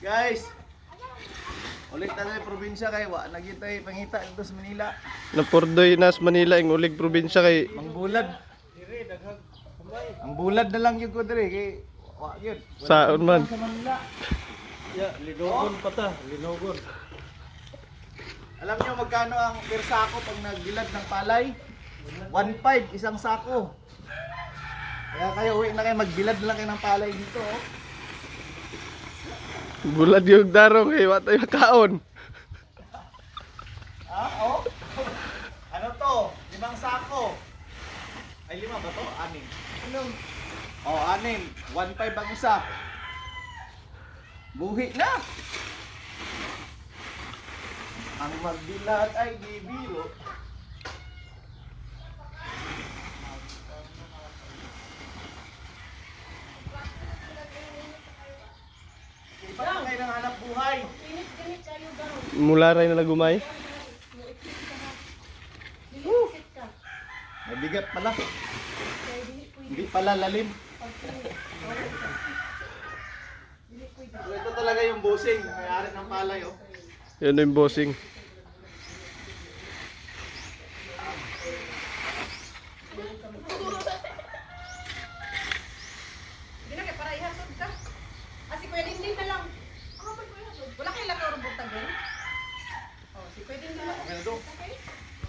Guys, ulit na tayo probinsya kay wa nagitay pangita dito sa Manila. Napurdoy na sa Manila ang ulig probinsya kay Mangbulad. Ang bulad na lang yung ko dire kay wa gyud. saon man. Sa Manila. Linogon pa ta, linogon. Alam niyo magkano ang per sako pag naggilad ng palay? 1.5 isang sako. Kaya kayo uwi na kayo magbilad na lang kayo ng palay dito. Oh. Bulad yung darong kay wa tayo kaon. Oh. Ano to? 5 sako. Ay 5 ba to? 6. Ano? Oh, 6. 1.5 ang isa. Buhi na. Ang magbilad ay di biro. Iba na kayo ng hanap buhay. Mula ray na nagumay. Mabigat pala. Hindi pala lalim. Ito talaga yung bossing. May-ari ng palay, oh. Yun yung bossing.